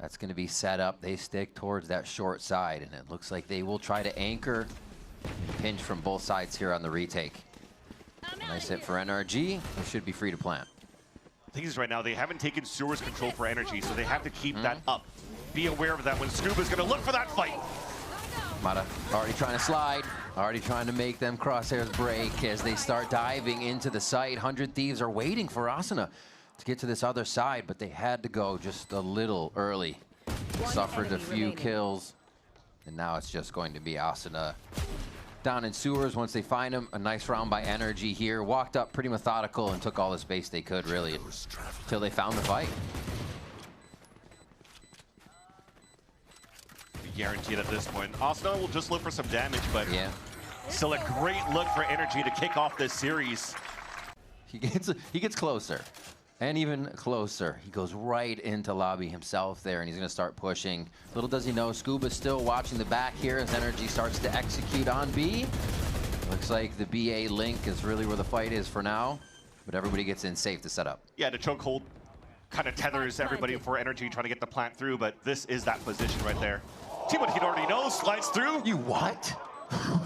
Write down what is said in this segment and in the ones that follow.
That's going to be set up. They stick towards that short side, and it looks like they will try to anchor and pinch from both sides here on the retake. Nice hit for NRG. They should be free to plant. The thing is, right now, they haven't taken Sewer's control for NRG, so they have to keep that up. Be aware of that when Scuba's going to look for that fight. Mata already trying to slide, already trying to make them crosshairs break as they start diving into the site. 100 Thieves are waiting for Asuna to get to this other side, but they had to go just a little early. Suffered a few kills, and now it's just going to be Asuna down in sewers once they find him. A nice round by NRG here. Walked up pretty methodical and took all the space they could, really, until they found the fight. Guaranteed at this point. Asuna will just look for some damage, but yeah, still a great look for NRG to kick off this series. He gets closer, and even closer. He goes right into lobby himself there, and he's going to start pushing. Little does he know, Scuba's still watching the back here as NRG starts to execute on B. Looks like the BA link is really where the fight is for now, but everybody gets in safe to set up. Yeah, the chokehold kind of tethers everybody for NRG trying to get the plant through, but this is that position right there. Team already knows, slides through. You what?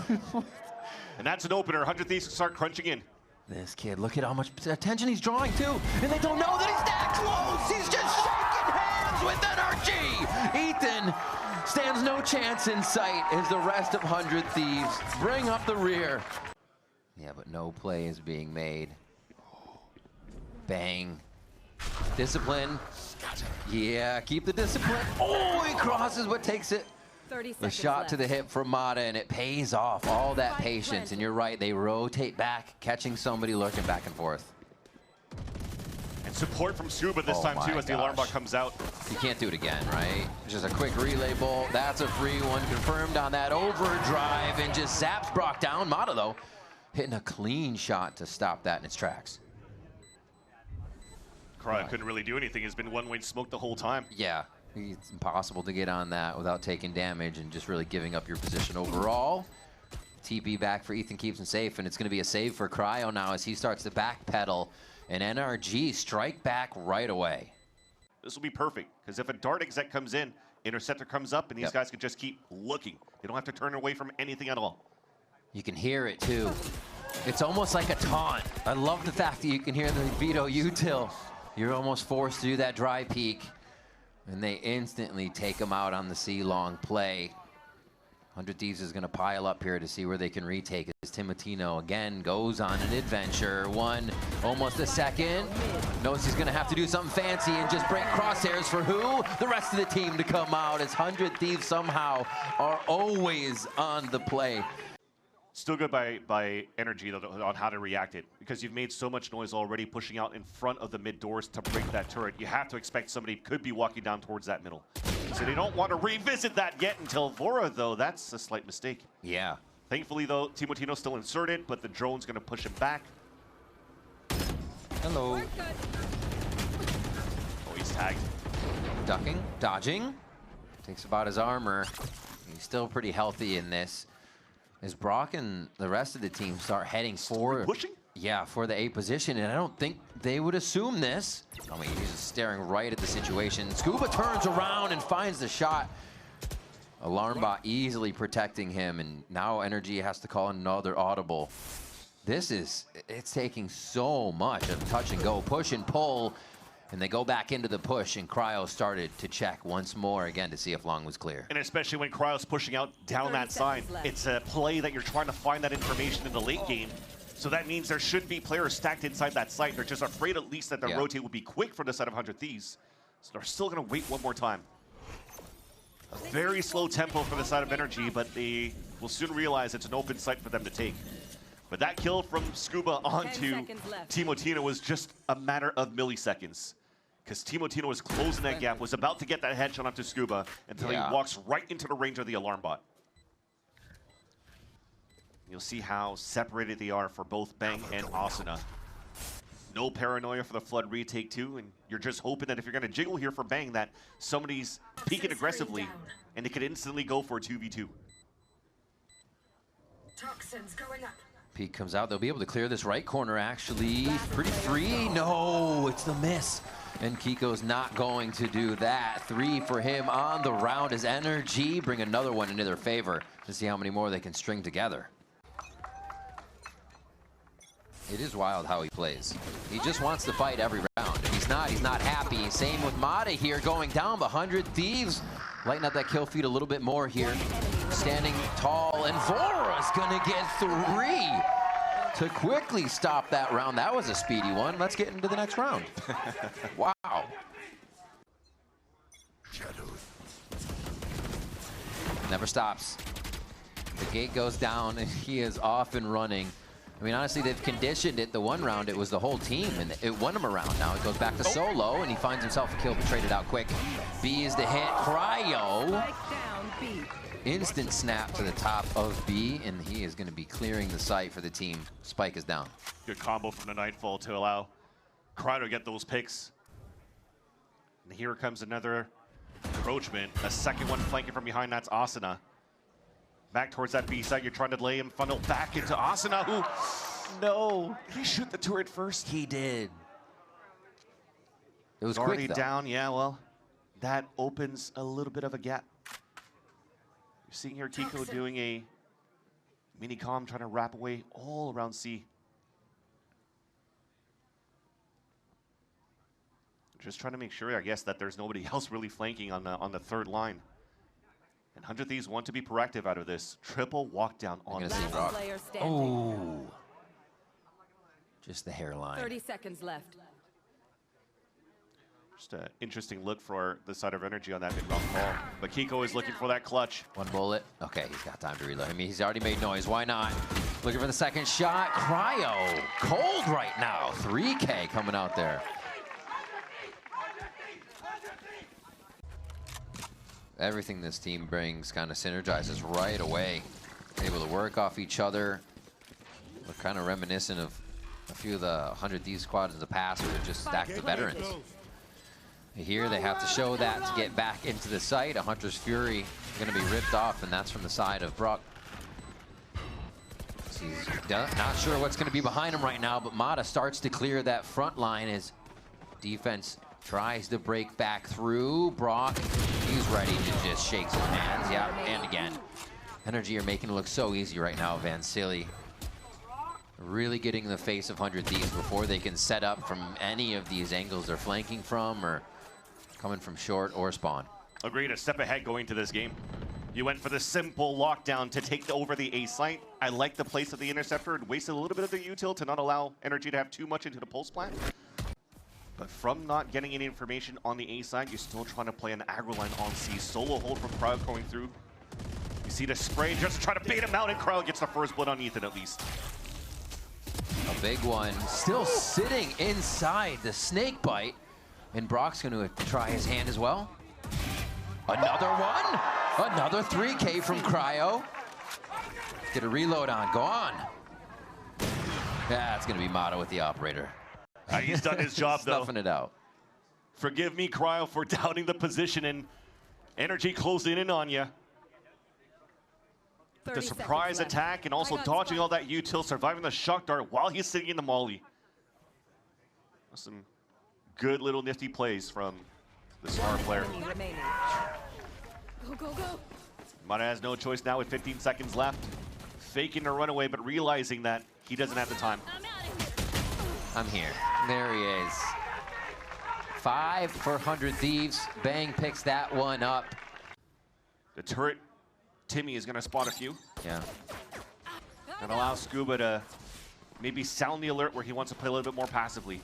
And that's an opener. 100 Thieves start crunching in. This kid, look at how much attention he's drawing too, and they don't know that he's that close. He's just shaking hands with NRG. Ethan stands no chance in sight as the rest of 100 Thieves bring up the rear. Yeah, but no play is being made. Bang. Discipline. Yeah, keep the discipline. Oh, he crosses but takes it. The shot left to the hip from Mata, and it pays off. All that patience, and you're right, they rotate back, catching somebody lurking back and forth. And support from Scuba this time too as the alarm bot comes out. You can't do it again, right? Just a quick relay bolt. That's a free one confirmed on that overdrive, and just zaps Brock down. Mata, though, hitting a clean shot to stop that in its tracks. Cryo couldn't really do anything. It's been one-way smoke the whole time. Yeah, it's impossible to get on that without taking damage and just really giving up your position overall. TP back for Ethan keeps him safe, and it's going to be a save for Cryo now as he starts to backpedal, and NRG strike back right away. This will be perfect, because if a dart exec comes in, interceptor comes up, and these guys can just keep looking. They don't have to turn away from anything at all. You can hear it, too. It's almost like a taunt. I love the fact that you can hear the veto util. You're almost forced to do that dry peek, and they instantly take him out on the C-long play. 100 Thieves is going to pile up here to see where they can retake as Timotino again goes on an adventure. Almost a second. Knows he's going to have to do something fancy and just break crosshairs for who? The rest of the team to come out as 100 Thieves somehow are always on the play. Still good by NRG though, on how to react it, because you've made so much noise already pushing out in front of the mid doors to break that turret. You have to expect somebody could be walking down towards that middle. So they don't want to revisit that yet until Vora, though. That's a slight mistake. Yeah. Thankfully, though, Timotino's still inserted, but the drone's going to push him back. Hello. Oh, he's tagged. Ducking, dodging. Takes about his armor. He's still pretty healthy in this. As Brock and the rest of the team start heading for pushing? Yeah, for the A position, and I don't think they would assume this. I mean, he's just staring right at the situation. Scuba turns around and finds the shot. Alarm bot easily protecting him, and now NRG has to call another audible. It's taking so much of touch and go, push and pull, and they go back into the push, and Cryo started to check once more again to see if long was clear. And especially when Cryo's pushing out down that side, it's a play that you're trying to find that information in the late game. So that means there should be players stacked inside that site. They're just afraid at least that the rotate will be quick for the side of 100 Thieves. So they're still going to wait one more time. A very slow tempo for the side of NRG, but they will soon realize it's an open site for them to take. But that kill from Scuba onto Timotino was just a matter of milliseconds. Because Timotino was closing that gap, was about to get that headshot onto Scuba until he walks right into the range of the alarm bot. You'll see how separated they are for both Bang and Asuna. No paranoia for the Flood retake too, and you're just hoping that if you're going to jiggle here for Bang that somebody's peeking aggressively and they could instantly go for a 2v2. Toxins going up. Peek comes out. They'll be able to clear this right corner, actually. Pretty free. No, it's the miss. And Kiko's not going to do that. 3 for him on the round as NRG bring another one into their favor to see how many more they can string together. It is wild how he plays. He just wants to fight every round. If he's not happy. Same with Mata here going down. 100 Thieves lighten up that kill feed a little bit more here. Standing tall, and Vora's gonna get 3 to quickly stop that round. That was a speedy one. Let's get into the next round. Wow. Never stops. The gate goes down, and he is off and running. I mean, honestly, they've conditioned it. The one round, it was the whole team, and it won him a round. Now it goes back to solo, and he finds himself a kill, but traded out quick. B is the hit. Cryo. Instant snap to the top of B, and he is going to be clearing the site for the team. Spike is down. Good combo from the Nightfall to allow Cryo to get those picks. And here comes another encroachment. A second one flanking from behind, that's Asuna. Back towards that B side, you're trying to lay him funnel back into Asuna, who, no, he shoot the turret first. He did. It was already quick, though. Down, yeah, well, that opens a little bit of a gap. You're seeing here Kiko doing a mini comm, trying to wrap away all around C. Just trying to make sure, I guess, that there's nobody else really flanking on the third line. And 100 Thieves want to be proactive out of this. Triple walk down on the rock. Oh. Just the hairline. 30 seconds left. Just an interesting look for the side of NRG on that mid-round call. But Kiko is looking for that clutch. One bullet. Okay, he's got time to reload. I mean, he's already made noise. Why not? Looking for the second shot. Cryo. Cold right now. 3K coming out there. Everything this team brings kind of synergizes right away. Able to work off each other. We're kind of reminiscent of a few of the 100 Thieves squads in the past where they just stacked the veterans. Here they have to show that to get back into the site. A Hunter's Fury going to be ripped off, and that's from the side of Brock. He's not sure what's going to be behind him right now, but Mata starts to clear that front line as defense tries to break back through. Brock, he's ready to just shake some hands. Yeah, and again. NRG are making it look so easy right now, Van Silly. Really getting in the face of 100 Thieves before they can set up from any of these angles they're flanking from or coming from short or spawn. Agreed, a step ahead going to this game. You went for the simple lockdown to take over the A site. I like the place of the Interceptor. It wasted a little bit of the util to not allow NRG to have too much into the pulse plant. But from not getting any information on the A side, you're still trying to play an aggro line on C. Solo hold from Crowd going through. You see the spray just to try to bait him out, and Crowd gets the first blood on Ethan at least. A big one, still sitting inside the snake bite. And Brock's going to try his hand as well. Another one. Another 3K from Cryo. Get a reload on. Go on. That's going to be Mata with the operator. He's done his job, though. Stuffing it out. Forgive me, Cryo, for doubting the position, and NRG closing in on you. The surprise attack and also dodging all that util, surviving the shock dart while he's sitting in the molly. Some good little nifty plays from the smart player. Go, go, go. Mata has no choice now with 15 seconds left. Faking a runaway, but realizing that he doesn't have the time. I'm here. There he is. 5 for 100 Thieves. Bang picks that one up. The turret, Timmy is going to spot a few. Yeah. And allow Scuba to maybe sound the alert where he wants to play a little bit more passively.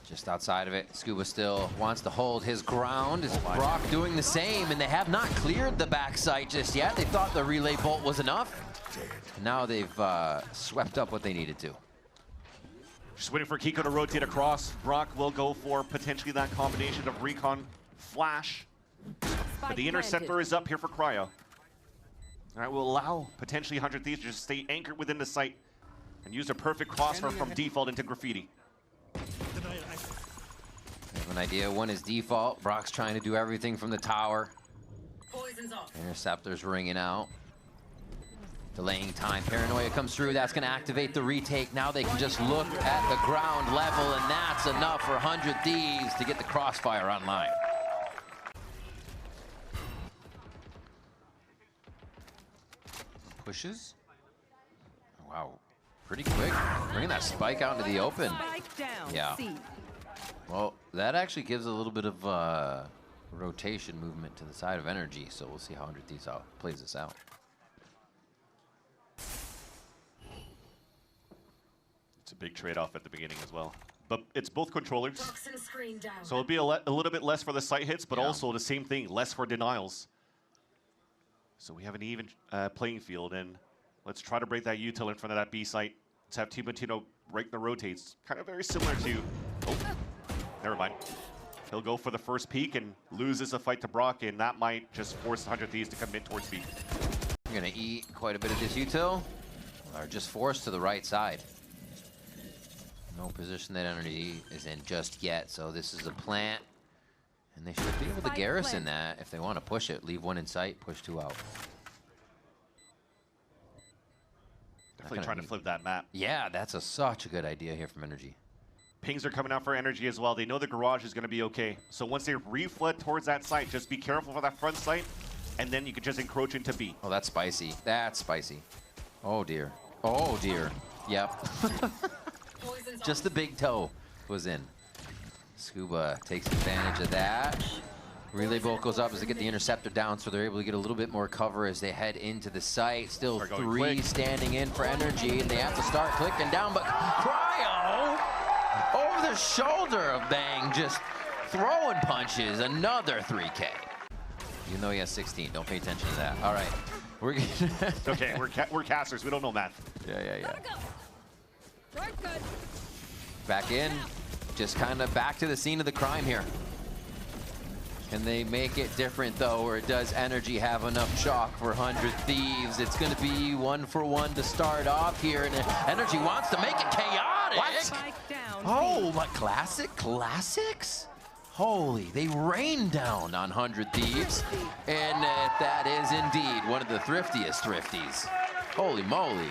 Just outside of it, Scuba still wants to hold his ground. Is Brock doing the same, and they have not cleared the backside just yet. They thought the relay bolt was enough. Now they've swept up what they needed to. Just waiting for Kiko to rotate across. Brock will go for potentially that combination of recon flash. But the interceptor is up here for Cryo. All right, will allow potentially 100 Thieves to just stay anchored within the site and use a perfect crossfire from default into Graffiti. I have an idea. One is default. Brock's trying to do everything from the tower. Interceptor's ringing out. Delaying time. Paranoia comes through. That's going to activate the retake. Now they can just look at the ground level, and that's enough for 100 Thieves to get the crossfire online. Pushes. Wow. Pretty quick. Bringing that spike out into the open. Yeah. Well, that actually gives a little bit of rotation movement to the side of NRG, so we'll see how 100 Thieves plays this out. It's a big trade-off at the beginning as well. But it's both controllers, so it'll be a little bit less for the site hits, but also the same thing, less for denials. So we have an even playing field, and let's try to break that util in front of that B site. Let's have Timontino break the rotates. Kind of very similar to... Oh, never mind. He'll go for the first peek and loses a fight to Brock, and that might just force 100 Thieves to commit towards B. You're going to eat quite a bit of this util, or just force to the right side. No position that NRG is in just yet, so this is a plant. And they should be able to garrison that if they want to push it. Leave one in sight, push two out. Definitely trying to flip that map. Yeah, that's such a good idea here from NRG. Pings are coming out for NRG as well. They know the garage is going to be okay. So once they reflood towards that site, just be careful for that front site, and then you can just encroach into B. Oh, that's spicy. That's spicy. Oh, dear. Oh, dear. Yep. Just the big toe was in. Scuba takes advantage of that. Relay bolt goes up as they get the interceptor down, so they're able to get a little bit more cover as they head into the site. Still three standing in for NRG, and they have to start clicking down, but Cryo over the shoulder of Bang, just throwing punches. Another 3K. Even though he has 16, don't pay attention to that. All right, we're okay. We're casters. We don't know math. Yeah. Back in, just kind of back to the scene of the crime here. Can they make it different though, or does NRG have enough chalk for 100 Thieves? It's going to be 1-for-1 to start off here, and NRG wants to make it chaotic. What? Oh, what classics? Holy, they rain down on 100 Thieves, and that is indeed one of the thriftiest thrifties. Holy moly.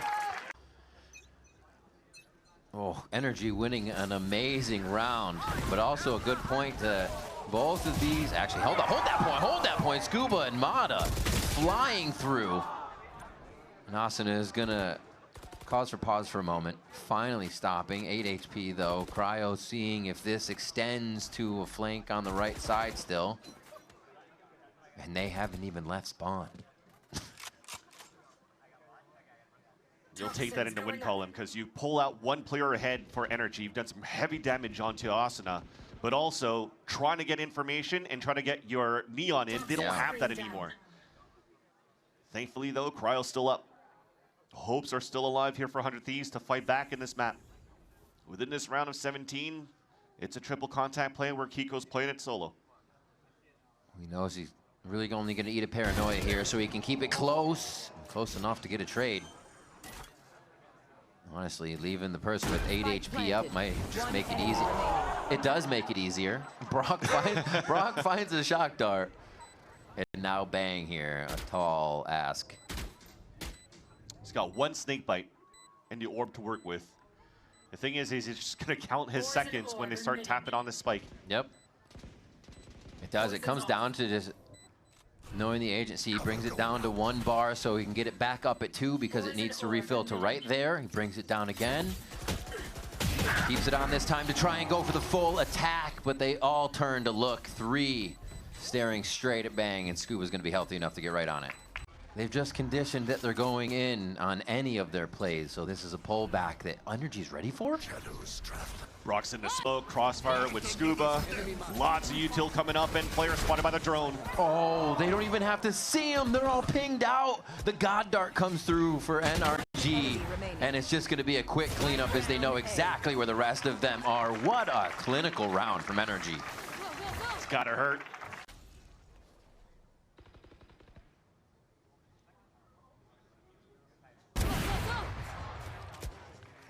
Oh, NRG winning an amazing round, but also a good point to both of these. Actually, hold that point. Scuba and Mata flying through. And Asuna is gonna cause for pause for a moment. Finally stopping, 8 HP though. Cryo seeing if this extends to a flank on the right side still. And they haven't even left spawn. You'll take that into win column because you pull out one player ahead for NRG. You've done some heavy damage onto Asuna, but also trying to get information and trying to get your Neon in. They don't have that anymore. Thankfully, though, Cryo's still up. Hopes are still alive here for 100 Thieves to fight back in this map. Within this round of 17, it's a triple contact play where Kiko's playing it solo. He knows he's really only going to eat a paranoia here, so he can keep it close enough to get a trade. Honestly, leaving the person with 8 HP up might just make it easy. It does make it easier. Brock finds a shock dart. And now Bang here, a tall ask. He's got one snake bite and the orb to work with. The thing is he's just going to count his seconds when they start tapping on the spike. Yep. It does. It comes down to just knowing the agency. He brings it down to 1 bar so he can get it back up at 2 because it needs to refill to right there. He brings it down again. Keeps it on this time to try and go for the full attack, but they all turn to look. 3 staring straight at Bang, and Scuba's going to be healthy enough to get right on it. They've just conditioned that they're going in on any of their plays, so this is a pullback that NRG's ready for. Brock's in the smoke, crossfire with Scuba. Lots of util coming up, and player spotted by the drone. Oh, they don't even have to see him. They're all pinged out. The God Dart comes through for NRG, and it's just going to be a quick cleanup as they know exactly where the rest of them are. What a clinical round from NRG. It's got to hurt.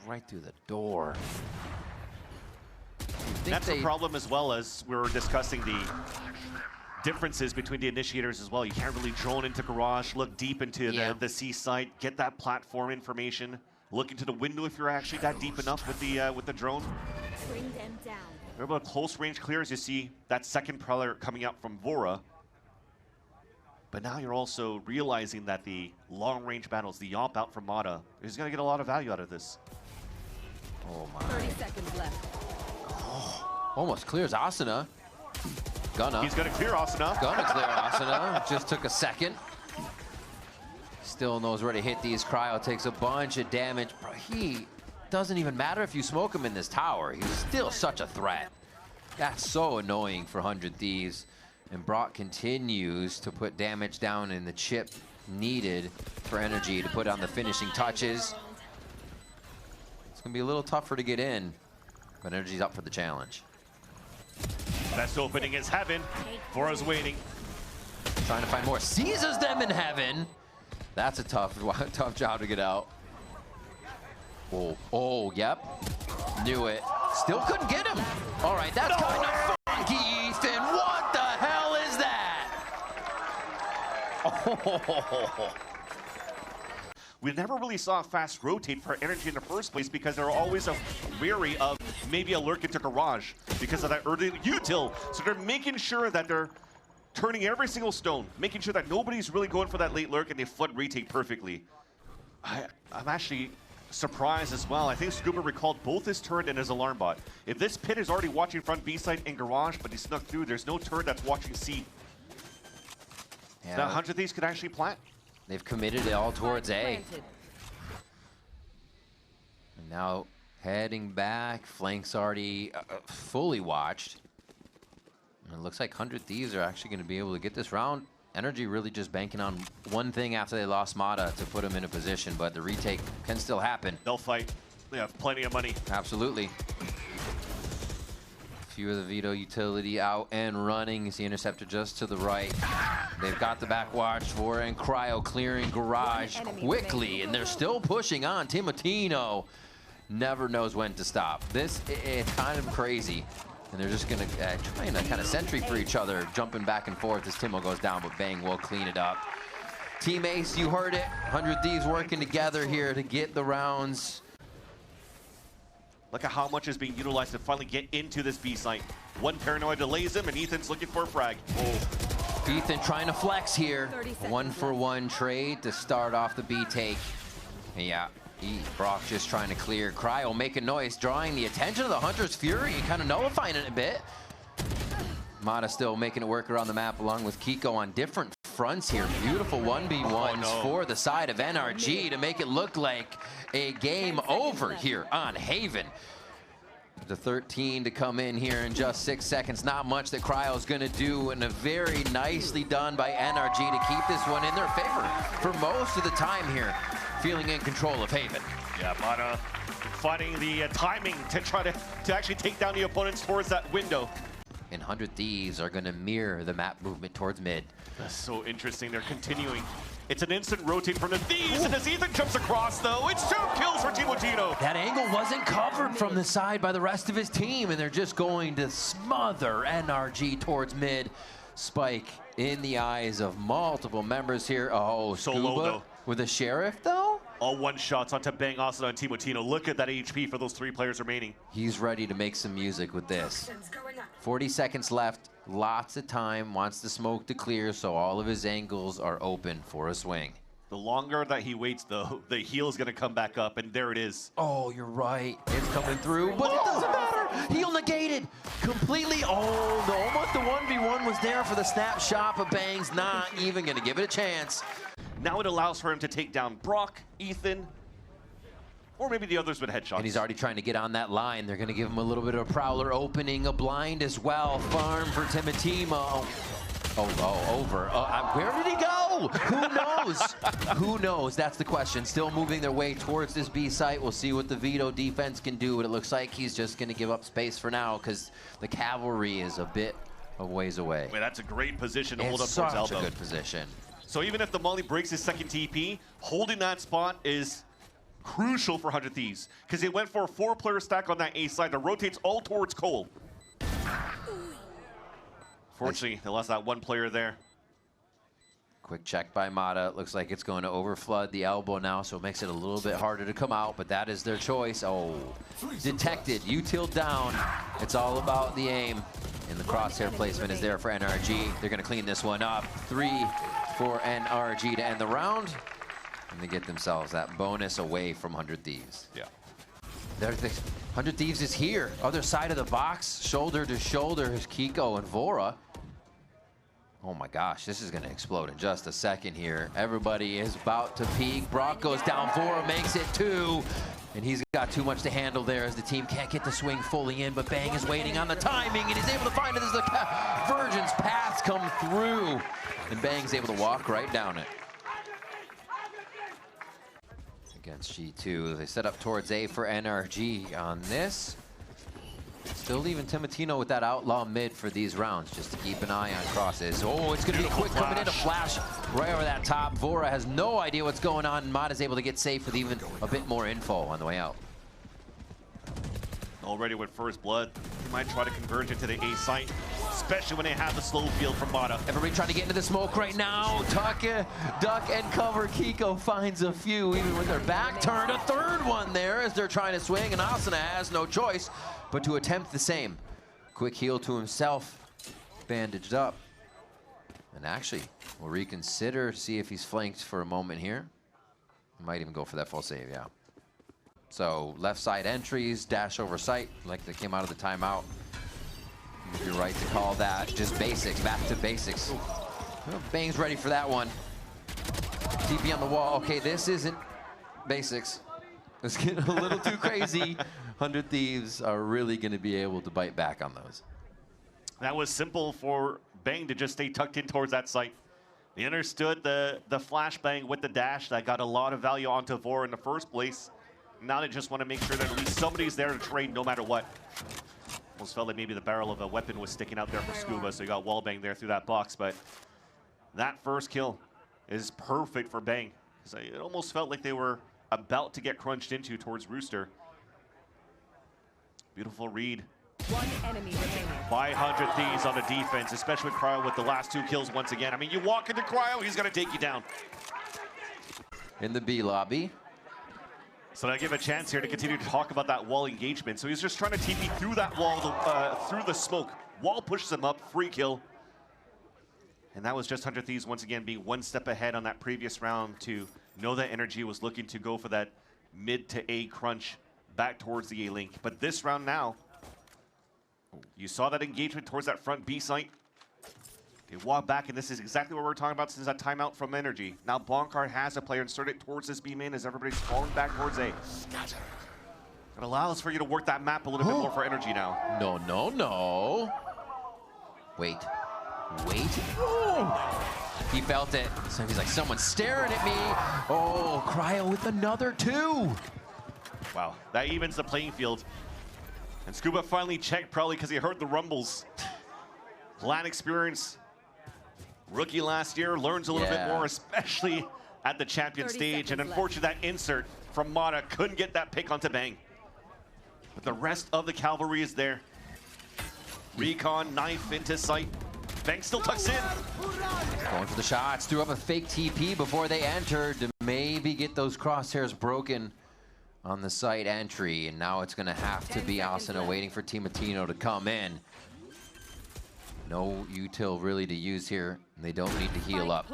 Right through the door. That's the problem as well, as we were discussing differences between the initiators as well. You can't really drone into garage, look deep into the C site, get that platform information, look into the window if you're actually that deep enough with the drone. Bring them down. They're about close range clear as you see that second prowler coming out from Vora. But now you're also realizing that the long range battles, the yomp out from Mata, is going to get a lot of value out of this. Oh my. 30 seconds left. Oh, almost clears Asuna. Gonna. He's going to clear Asuna. Gonna clear Asuna. Just took a second. Still knows where to hit these. Cryo takes a bunch of damage. Bro, he doesn't even matter if you smoke him in this tower. He's still such a threat. That's so annoying for 100 Thieves. And Brock continues to put damage down in the chip needed for NRG to put on the finishing touches. It's gonna be a little tougher to get in, but NRG's up for the challenge. Best opening is Heaven. Vora's waiting. Trying to find more. Seizes them in Heaven. That's a tough job to get out. Oh, yep. Knew it. Still couldn't get him. All right, that's kind of funky, Ethan. What the hell is that? Oh. We never really saw a fast rotate for NRG in the first place because they're always wary of maybe a lurk into garage because of that early util. So they're making sure that they're turning every single stone, making sure that nobody's really going for that late lurk and they flood retake perfectly. I'm actually surprised as well. I think Scuba recalled both his turret and his alarm bot. If this pit is already watching front B side and garage, but he snuck through, there's no turret that's watching C. Yeah. Now 100 Thieves could actually plant. They've committed it all towards A. And now heading back, flanks already fully watched. And it looks like 100 Thieves are actually going to be able to get this round. NRG really just banking on one thing after they lost Mata to put them in a position, but the retake can still happen. They'll fight. They have plenty of money. Absolutely. A few of the Veto utility out and running. You see Interceptor just to the right. They've got the back watch for and Cryo clearing garage quickly, and they're still pushing on. Timotino never knows when to stop. This is kind of crazy. And they're just gonna try and kind of sentry for each other, jumping back and forth as Timo goes down, but Bang will clean it up. Team Ace, you heard it. 100 Thieves working together here to get the rounds. Look at how much is being utilized to finally get into this B site. One paranoid delays him, and Ethan's looking for a frag. Oh. Ethan trying to flex here. 1-for-1 trade to start off the B take. Yeah. Brock just trying to clear. Cryo making noise, drawing the attention of the Hunter's Fury, kind of nullifying it a bit. Mata still making it work around the map along with Kiko on different fronts here. Beautiful 1v1s for the side of NRG to make it look like a game over here on Haven. The 13 to come in here in just 6 seconds. Not much that Cryo's gonna do, and a very nicely done by NRG to keep this one in their favor for most of the time here, feeling in control of Haven. Yeah, Mata finding the timing to try to actually take down the opponents towards that window. And 100 Thieves are gonna mirror the map movement towards mid. That's so interesting. They're continuing. It's an instant rotate from the Thieves, and as Ethan jumps across, though, it's 2 kills for Timotino. That angle wasn't covered from the side by the rest of his team, and they're just going to smother NRG towards mid. Spike in the eyes of multiple members here. Oh, So Scuba low, though. with a Sheriff, though? All one-shots onto Bang, Asuna, and Timotino. Look at that HP for those 3 players remaining. He's ready to make some music with this. 40 seconds left. Lots of time, wants the smoke to clear, so all of his angles are open for a swing. The longer that he waits, though, the heal is going to come back up, and there it is. Oh, you're right. It's coming through, but it doesn't matter. Heal negated completely. Oh, almost the 1v1 was there for the snapshot, but Bang's not even going to give it a chance. Now it allows for him to take down Brock, Ethan, or maybe the others with headshots. And he's already trying to get on that line. They're going to give him a little bit of a prowler opening, a blind as well. Farm for Timotimo. Over. Where did he go? Who knows? Who knows? That's the question. Still moving their way towards this B site. We'll see what the Veto defense can do, but it looks like he's just going to give up space for now because the cavalry is a bit of ways away. Wait, that's a great position to hold up It's towards such elbow. a good position. So even if the Molly breaks his second TP, holding that spot is crucial for 100 Thieves because they went for a 4-player stack on that A side that rotates all towards Cole. Unfortunately, they lost that one player there. Quick check by Mata. Looks like it's going to overflood the elbow now, so it makes it a little bit harder to come out, but that is their choice. Oh, detected. Util down. It's all about the aim. And the crosshair placement is there for NRG. They're going to clean this one up. 3 for NRG to end the round. And they get themselves that bonus away from 100 Thieves. Yeah. 100 Thieves is here. Other side of the box, shoulder to shoulder, is Kiko and Vora. Oh my gosh, this is gonna explode in just a second here. Everybody is about to peak. Brock goes down, Vora makes it 2. And he's got too much to handle there as the team can't get the swing fully in, but Bang is waiting on the timing and he's able to find it as the Virgin's paths come through. And Bang's able to walk right down it. Against G2, they set up towards A for NRG on this. Still leaving Timotino with that outlaw mid for these rounds, just to keep an eye on crosses. Oh, it's going to be quick coming in, a flash right over that top. Vora has no idea what's going on, and Mata's able to get safe with even a bit more info on the way out. Already with first blood, he might try to converge into the A site, especially when they have the slow field from Mata. Everybody trying to get into the smoke right now. Duck and cover. Kiko finds a few, even with their back turned. A third one there as they're trying to swing, and Asuna has no choice but to attempt the same. Quick heal to himself, bandaged up. And actually, we'll reconsider, see if he's flanked for a moment here. Might even go for that full save, yeah. So left side entries, dash over sight, like they came out of the timeout. You're right to call that just basics, back to basics. Well, Bang's ready for that one. TP on the wall. Okay, this isn't basics. It's getting a little too crazy. 100 Thieves are really going to be able to bite back on those. That was simple for Bang to just stay tucked in towards that site. They understood the flashbang with the dash that got a lot of value onto Vora in the first place. Now they just want to make sure that at least somebody's there to trade no matter what. Almost felt like maybe the barrel of a weapon was sticking out there for Scuba, so he got wallbang there through that box. But that first kill is perfect for Bang. It almost felt like they were about to get crunched into towards Rooster. Beautiful read. One enemy remaining. By 100 Thieves on the defense, especially with Cryo with the last 2 kills once again. I mean, you walk into Cryo, he's going to take you down. In the B lobby. So I give a chance here to continue to talk about that wall engagement. So he's just trying to TP through that wall, through the smoke. Wall pushes him up, free kill. And that was just 100 Thieves once again being one step ahead on that previous round to know that NRG was looking to go for that mid to A crunch back towards the A link. But this round now, you saw that engagement towards that front B site. They walk back, and this is exactly what we're talking about since that timeout from NRG. Now Bonkard has a player inserted towards this B main as everybody's falling back towards A. It allows for you to work that map a little bit more for NRG now. No, no, no. Wait. Oh. He felt it. So he's like, someone's staring at me. Oh, Cryo with another 2. Wow, that evens the playing field. And Scuba finally checked, probably because he heard the rumbles. LAN experience. Rookie last year, learns a little bit more, especially at the champion stage. And unfortunately, that insert from Mata couldn't get that pick onto Bang. But the rest of the cavalry is there. Recon, knife into sight. Bang still tucks in. Going for the shots, threw up a fake TP before they entered to maybe get those crosshairs broken on the site entry. And now it's going to have to be Asuna waiting for Timotino to come in. No util really to use here. They don't need to heal up.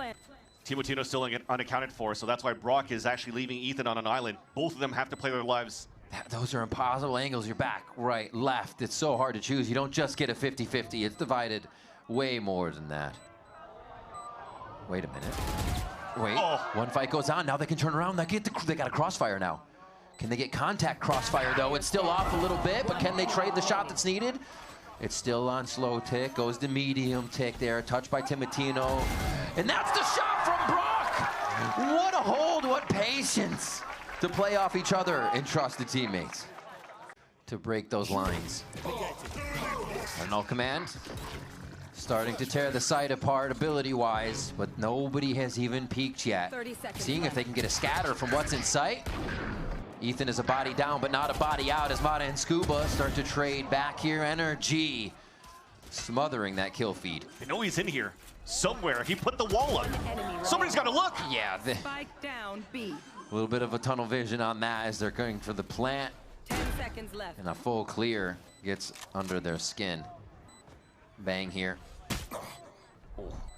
Timotino still unaccounted for, so that's why Brock is actually leaving Ethan on an island. Both of them have to play their lives. Those are impossible angles. You're back, right, left. It's so hard to choose. You don't just get a 50-50. It's divided way more than that. Wait a minute. Wait, one fight goes on. Now they can turn around. They got a crossfire now. Can they get contact crossfire, though? It's still off a little bit, but can they trade the shot that's needed? It's still on slow tick, goes to medium tick there, touched by Timotino. And that's the shot from Brock! What a hold, what patience to play off each other and trusted teammates to break those lines. Null command, starting to tear the site apart ability-wise, but nobody has even peaked yet. Seeing if they can get a scatter from what's in sight. Ethan is a body down, but not a body out as Mata and Scuba start to trade back here. NRG smothering that kill feed. I know he's in here somewhere. He put the wall up. Somebody's got to look. Yeah, Spike down B. a little bit of a tunnel vision on that as they're going for the plant. 10 seconds left. And a full clear gets under their skin. Bang here.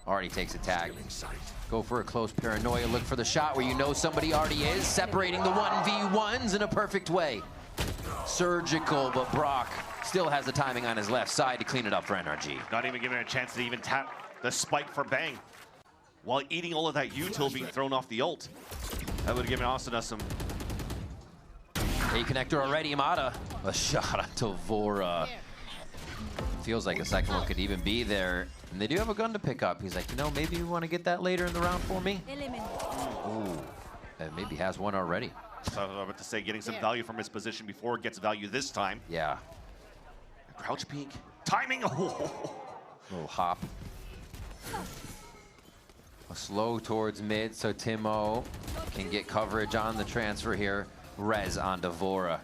Already takes a tag. Go for a close paranoia. Look for the shot where you know somebody already is. Separating the 1v1s in a perfect way. Surgical, but Brock still has the timing on his left side to clean it up for NRG. Not even giving it a chance to even tap the spike for Bang. While eating all of that util being thrown off the ult. That would have given Asuna some... A connector already, Mata. A shot onto Vora. Feels like a second one could even be there. And they do have a gun to pick up. He's like, you know, maybe you want to get that later in the round for me? Ooh, and maybe has one already. So I was about to say, getting some value from his position before it gets value this time. Yeah. Crouch peek. Timing. Oh. Little hop. A slow towards mid, so Timo can get coverage on the transfer here. Rez on Devora.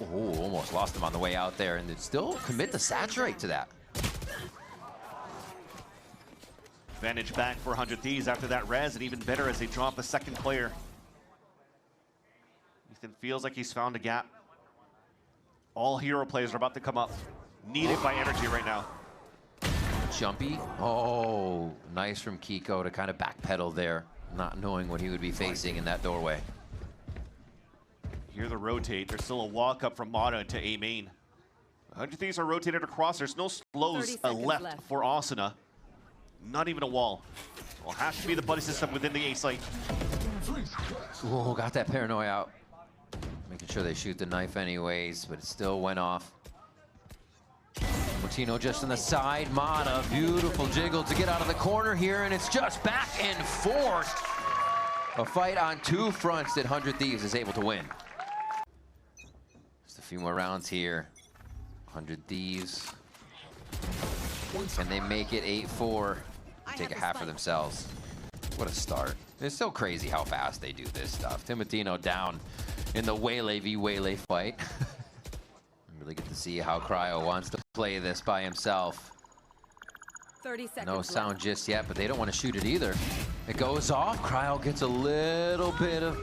Oh, almost lost him on the way out there, and they still commit to saturate to that. Advantage back for 100 Thieves after that res, and even better as they drop the second player. Ethan feels like he's found a gap. All hero players are about to come up. Needed by NRG right now. Jumpy. Oh, nice from Kiko to kind of backpedal there, not knowing what he would be facing in that doorway. Here the rotate. There's still a walk up from Mata to A main. 100 Thieves are rotated across. There's no slows left for Asuna. Not even a wall. Will have to be the buddy system within the A site. Oh, got that paranoia out. Making sure they shoot the knife anyways, but it still went off. Martino just on the side. Mata, beautiful jiggle to get out of the corner here, and it's just back and forth. A fight on two fronts that 100 Thieves is able to win. Just a few more rounds here. 100 Thieves. Can they make it 8-4? Take a half for themselves. What a start. It's so crazy how fast they do this stuff. Timotino down in the Waylay v Waylay fight. Really get to see how Cryo wants to play this by himself. 30 seconds No sound just yet, but they don't want to shoot it either. It goes off. Cryo gets a little bit of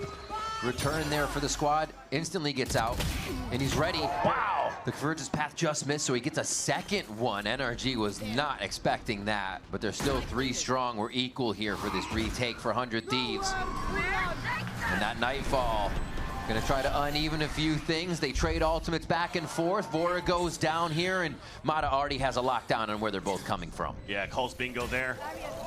return there for the squad. Instantly gets out, and he's ready. Wow! The Convergence path just missed, so he gets a second one. NRG was not expecting that, but they're still 3 strong. We're equal here for this retake for 100 Thieves. And that Nightfall gonna try to uneven a few things. They trade ultimates back and forth. Vora goes down here, and Mata already has a lockdown on where they're both coming from. Yeah, calls bingo there.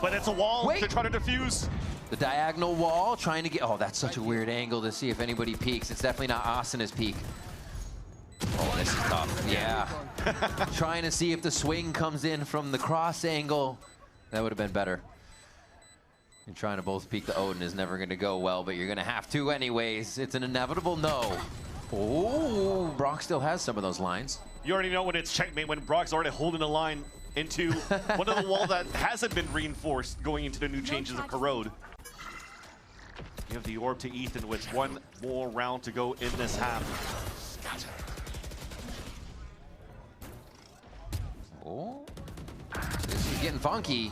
But it's a wall. Wait. They're trying to defuse. The diagonal wall, trying to get... Oh, that's such a weird angle to see if anybody peeks. It's definitely not Asuna's peak. Oh, this is tough. Yeah. Trying to see if the swing comes in from the cross angle. That would have been better. And trying to both peek the Odin is never going to go well, but you're going to have to anyways. It's an inevitable no. Oh, Brock still has some of those lines. You already know when it's checkmate, when Brock's already holding a line into one of the wall that hasn't been reinforced going into the new changes of Corrode. You have the orb to Ethan with one more round to go in this half. Oh, this is getting funky.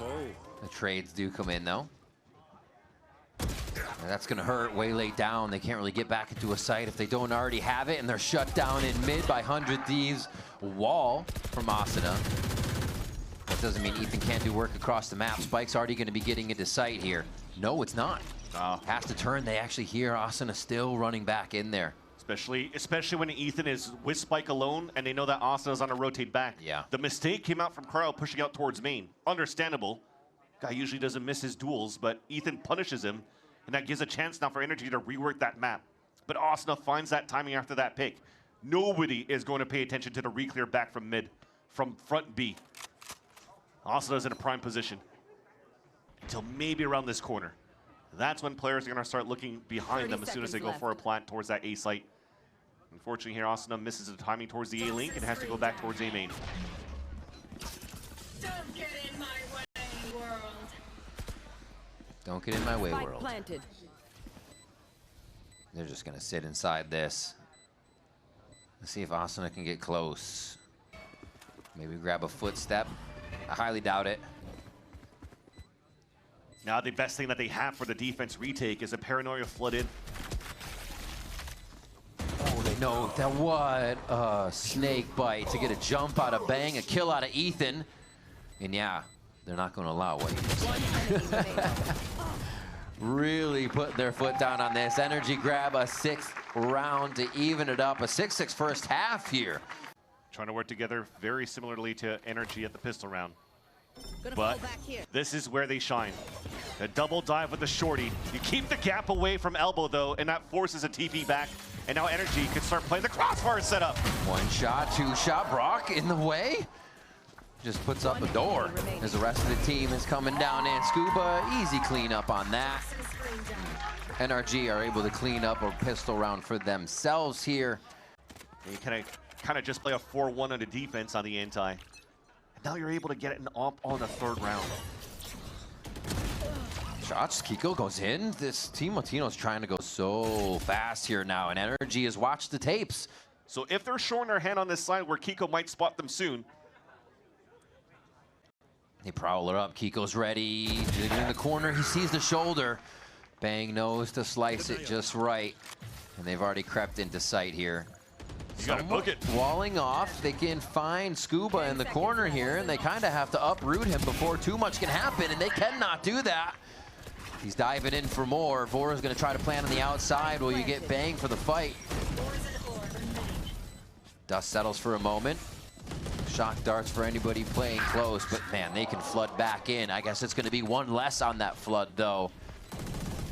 The trades do come in though. And that's gonna hurt. Waylay down. They can't really get back into a site if they don't already have it, and they're shut down in mid by 100 Thieves. Wall from Asuna. That doesn't mean Ethan can't do work across the map. Spike's already gonna be getting into sight here. No, it's not. Has to turn. They actually hear Asuna still running back in there. Especially when Ethan is with Spike alone and they know that Asuna's on a rotate back. Yeah. The mistake came out from Cryo pushing out towards main. Understandable. Guy usually doesn't miss his duels, but Ethan punishes him, and that gives a chance now for NRG to rework that map. But Asuna finds that timing after that pick. Nobody is going to pay attention to the re-clear back from mid, from front B. Asuna's in a prime position until maybe around this corner. That's when players are going to start looking behind them as soon as they go for a plant towards that A site. Unfortunately here, Asuna misses the timing towards the A link and has to go back towards A main. Don't get in my way, world. Don't get in my way, Spike world. planted. They're just gonna sit inside this. Let's see if Asuna can get close. Maybe grab a footstep. I highly doubt it. Now the best thing that they have for the defense retake is a paranoia flooded. Oh, they know that what a snake bite to get a jump out of Bang, a kill out of Ethan. And yeah, they're not going to allow what you just really put their foot down on this. NRG grab a 6th round to even it up. A 6-6 first half here. Trying to work together very similarly to NRG at the pistol round. But this is where they shine. A double dive with the shorty. You keep the gap away from elbow though, and that forces a TP back. And now NRG can start playing the crossfire setup. 1 shot, 2 shot. Brock in the way. Just puts up a door as the rest of the team is coming down, and Scuba, easy cleanup on that. NRG are able to clean up a pistol round for themselves here. You kind of just play a 4-1 on the defense on the anti. And now you're able to get an op on the 3rd round. Shots, Kiko goes in. This Team Latino is trying to go so fast here now, and NRG has watched the tapes. So if they're showing their hand on this side where Kiko might spot them soon, they prowl her up. Kiko's ready. Digging in the corner. He sees the shoulder. Bang knows to slice it just right. And they've already crept into sight here. You gotta book it. Walling off. They can find Scuba in the corner here, and they kind of have to uproot him before too much can happen, and they cannot do that. He's diving in for more. Vora's going to try to plant on the outside while you get Bang for the fight. Dust settles for a moment. Shock darts for anybody playing close, but man, they can flood back in. I guess it's going to be 1 less on that flood, though.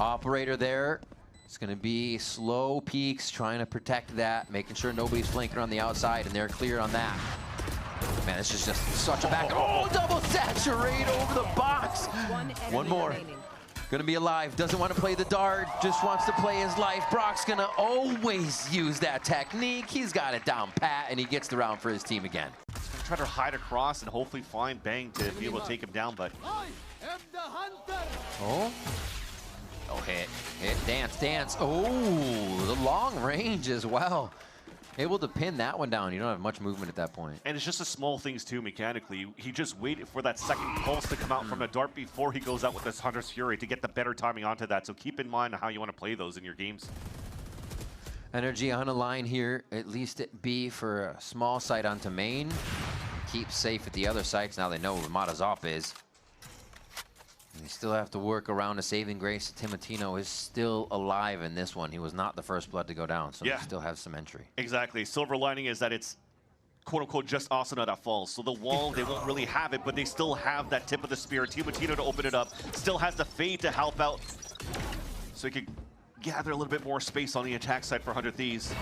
Operator there. It's going to be slow peaks, trying to protect that, making sure nobody's flanking on the outside, and they're clear on that. Man, this is just such a back. Oh, double saturate over the box. 1 more. Gonna be alive, doesn't want to play the dart, just wants to play his life. Brock's gonna always use that technique. He's got it down pat, and he gets the round for his team again. he's gonna try to hide across and hopefully find Bang to be able to take him down, but... Oh, hit, dance. Oh, the long range as well. Able to pin that one down. You don't have much movement at that point. And it's just the small things too, mechanically. He just waited for that second pulse to come out from a dart before he goes out with this Hunter's Fury to get the better timing onto that. So keep in mind how you want to play those in your games. NRG on a line here, at least at B for a small sight onto main. Keep safe at the other sites. Now they know where Mata's off is. They still have to work around a saving grace. Timotino is still alive in this one. He was not the first blood to go down, so yeah, they still have some entry. Exactly. Silver lining is that it's quote-unquote just Asuna that falls. So the wall, they won't really have it, but they still have that tip of the spear. Timotino to open it up. Still has the Fade to help out. So he could gather a little bit more space on the attack side for 100 Thieves.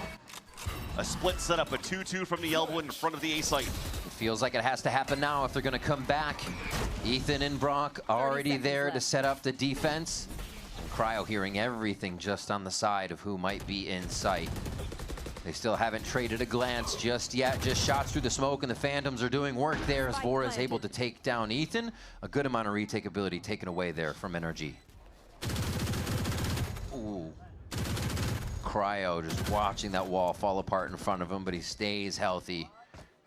A split setup, a 2-2 from the elbow in front of the A site. It feels like it has to happen now if they're going to come back. Ethan and Brock already there to set up the defense. And Cryo hearing everything just on the side of who might be in sight. They still haven't traded a glance just yet. Just shots through the smoke, and the Phantoms are doing work there as Vora is able to take down Ethan. A good amount of retake ability taken away there from NRG. Ooh. Cryo just watching that wall fall apart in front of him, but he stays healthy.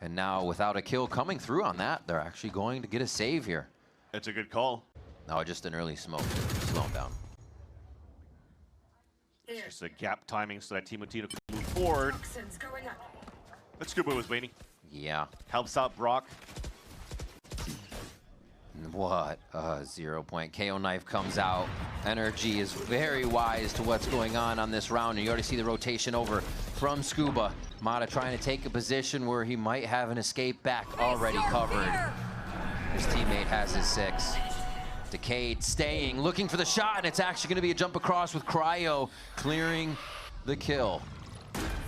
And now, without a kill coming through on that, they're actually going to get a save here. That's a good call. No, just an early smoke to slow him down. It's just a gap timing so that Timotino can move forward. But Scuba was waiting. Yeah. Helps out Brock. What a 0 point. KO knife comes out. NRG is very wise to what's going on this round, and you already see the rotation over from Scuba. Mata trying to take a position where he might have an escape back already covered. His teammate has his 6. Decade staying, looking for the shot, and it's actually going to be a jump across with Cryo clearing the kill.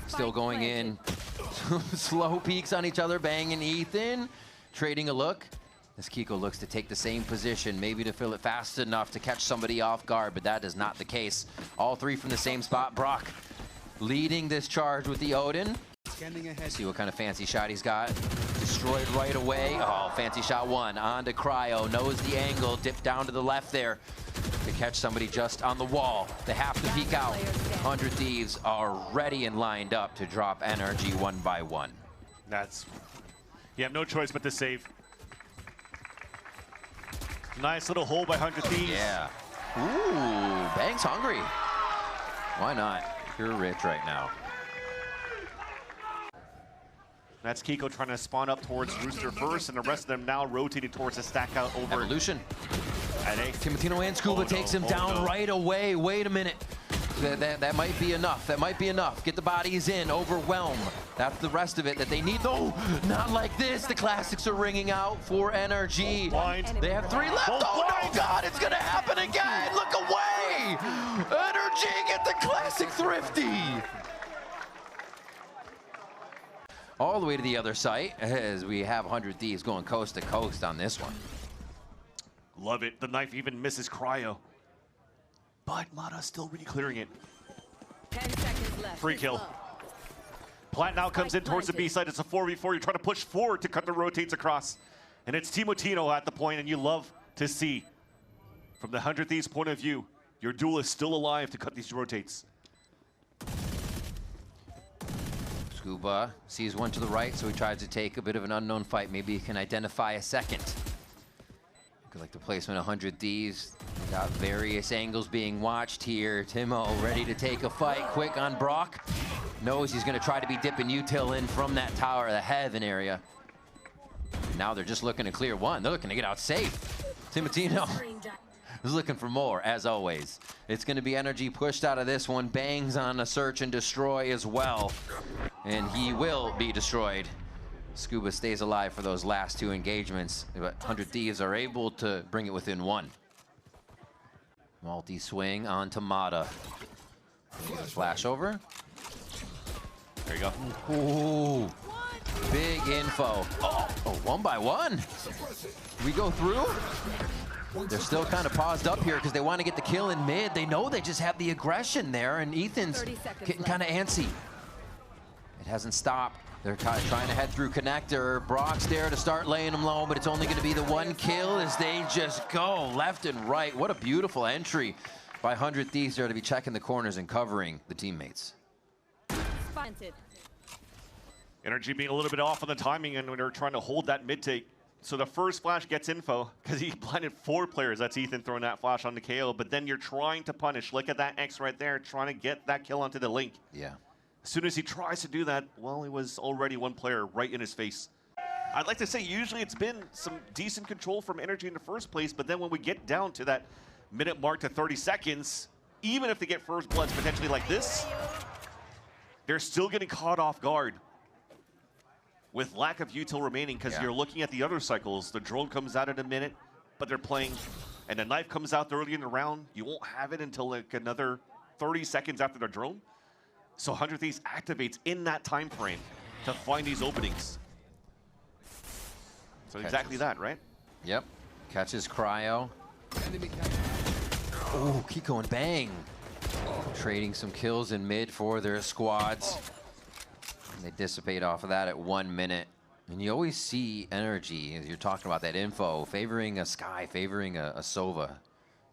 Still going in. Slow peeks on each other. Bang and Ethan trading a look. As Kiko looks to take the same position, maybe to fill it fast enough to catch somebody off guard, but that is not the case. All 3 from the same spot. Brock leading this charge with the Odin. See what kind of fancy shot he's got. Destroyed right away. Oh, fancy shot 1. On to Cryo. Knows the angle. Dip down to the left there to catch somebody just on the wall. They have to peek out. 100 Thieves are ready and lined up to drop NRG 1 by 1. You have no choice but to save. Nice little hole by 100 Thieves. Yeah. Ooh, Bang's hungry. Why not? You're rich right now. That's Kiko trying to spawn up towards Rooster first, and the rest of them now rotating towards a stack out over Evolution. at A. Timotino and Scuba takes him down right away. Wait a minute. That might be enough. That might be enough. Get the bodies in. Overwhelm. That's the rest of it that they need. Oh, not like this. The classics are ringing out for NRG. Blind. They have 3 left. Oh, no, God, it's going to happen again. Look away. NRG get the classic thrifty. All the way to the other site as we have 100 Thieves going coast to coast on this one. Love it. The knife even misses Cryo. But Mata still really clearing it. 10 seconds left. Free kill. Plant now comes in towards the B side. It's a 4v4. You're trying to push forward to cut the rotates across. And it's Timotino at the point, and you love to see, from the 100 Thieves point of view, your duel is still alive to cut these rotates. Scuba sees one to the right, so he tries to take a bit of an unknown fight. Maybe he can identify a second. Like the placement of 100 Thieves. We got various angles being watched here. Timo ready to take a fight. Quick on Brock. Knows he's going to try to be dipping util in from that tower, the heaven area. Now they're just looking to clear one. They're looking to get out safe. Timotino is looking for more, as always. It's going to be NRG pushed out of this one. Bangs on a search and destroy as well. And he will be destroyed. Scuba stays alive for those last 2 engagements, but 100 Thieves are able to bring it within 1. Multi-swing onto Mata. Flash over. There you go. Ooh, big info. Oh, 1 by 1. We go through. They're still kind of paused up here because they want to get the kill in mid. They know they just have the aggression there, and Ethan's getting kind of antsy. It hasn't stopped. They're kind of trying to head through connector. Brock's there to start laying them low, but it's only going to be the 1 kill as they just go left and right. What a beautiful entry by 100 Thieves there to be checking the corners and covering the teammates. NRG being a little bit off on the timing, and when they're trying to hold that mid take. So the first flash gets info because he blinded 4 players. That's Ethan throwing that flash on the KO, but then you're trying to punish. Look at that X right there, trying to get that kill onto the link. Yeah. As soon as he tries to do that, well, it was already 1 player right in his face. I'd like to say usually it's been some decent control from NRG in the first place, but then when we get down to that minute mark to 30 seconds, even if they get first bloods potentially like this, they're still getting caught off guard with lack of util remaining because you're looking at the other cycles. The drone comes out in a minute, but they're playing, and the knife comes out early in the round. You won't have it until like another 30 seconds after the drone. So 100 Thieves activates in that time frame to find these openings. So exactly that, right? Yep. Catches Cryo. Oh, Kiko and Bang. Trading some kills in mid for their squads. And they dissipate off of that at 1 minute. And you always see NRG, as you're talking about that info, favoring a Sky, favoring a Sova.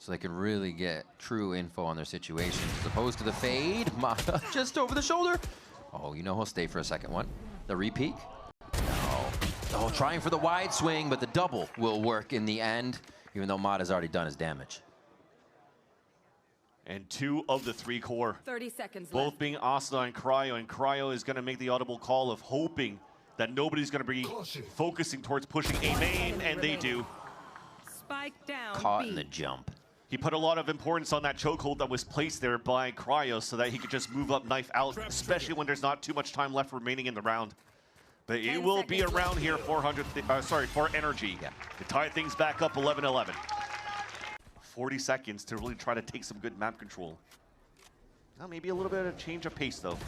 So they can really get true info on their situation. As opposed to the fade, Mata just over the shoulder. Oh, you know he'll stay for a second one. The repeat. No. Oh, trying for the wide swing, but the double will work in the end, even though Mata's already done his damage. And 2 of the 3 core. 30 seconds both left. being Asuna and Cryo is going to make the audible call of hoping that nobody's going to be focusing towards pushing A main, and they do. Spike down. Caught B. in the jump. He put a lot of importance on that chokehold that was placed there by Cryo so that he could just move up knife out, especially when there's not too much time left remaining in the round. But it will be around here for NRG to tie things back up 11-11. 40 seconds to really try to take some good map control. Now maybe a little bit of change of pace though.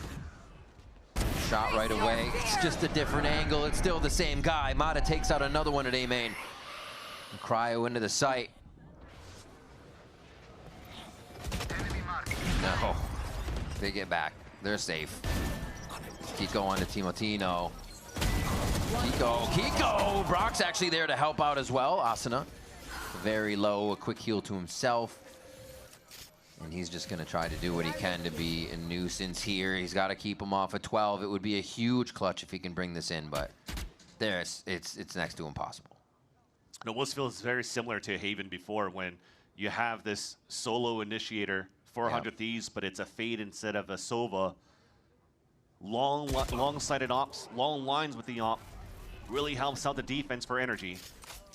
Shot right away. It's just a different angle. It's still the same guy. Mata takes out another one at A main. And Cryo into the site. No. They get back. They're safe. Kiko on to Timotino. Kiko! Brock's actually there to help out as well. Asuna. Very low, a quick heal to himself. And he's just going to try to do what he can to be a nuisance here. He's got to keep him off at 12. It would be a huge clutch if he can bring this in, but it's next to impossible. It almost feels very similar to Haven before, when you have this solo initiator for 100 Thieves, but it's a fade instead of a Sova. Long-sided ops, long lines with the op, really helps out the defense for NRG.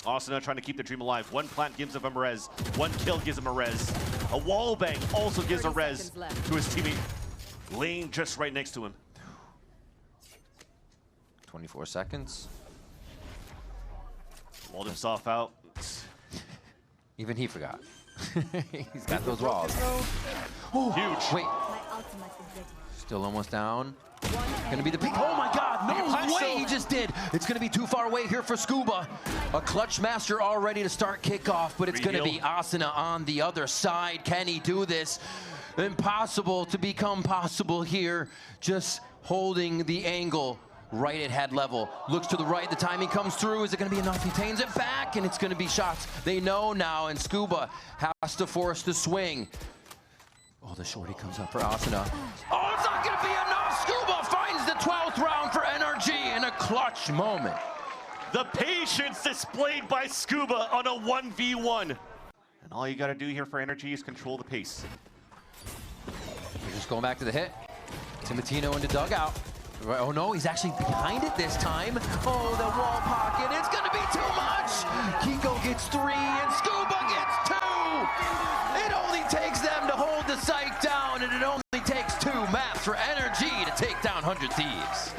Asuna trying to keep the dream alive. One plant gives him a res, one kill gives him a res. A wall bang also gives a res to his teammate, laying just right next to him. 24 seconds. Walled himself out. Even he forgot. He's got those walls. Oh, huge. Wait. Still almost down. Gonna be the peak. Oh my God, no way he just did. It's gonna be too far away here for Scuba. A clutch master all ready to start kickoff, but it's gonna be Asuna on the other side. Can he do this? Impossible to become possible here. Just holding the angle right at head level. Looks to the right, the timing comes through. Is it gonna be enough? He tames it back, and it's gonna be shots. They know now, and Scuba has to force the swing. Oh, the shorty comes up for Asuna. Oh, it's not gonna be enough! Scuba finds the 12th round for NRG in a clutch moment. The patience displayed by Scuba on a 1v1. And all you gotta do here for NRG is control the pace. We're just going back to the hit. Timotino into dugout. Oh no, he's actually behind it this time. Oh, the wall pocket, it's gonna be too much! Kiko gets 3 and Scuba gets 2! It only takes them to hold the site down, and it only takes 2 maps for NRG to take down 100 Thieves.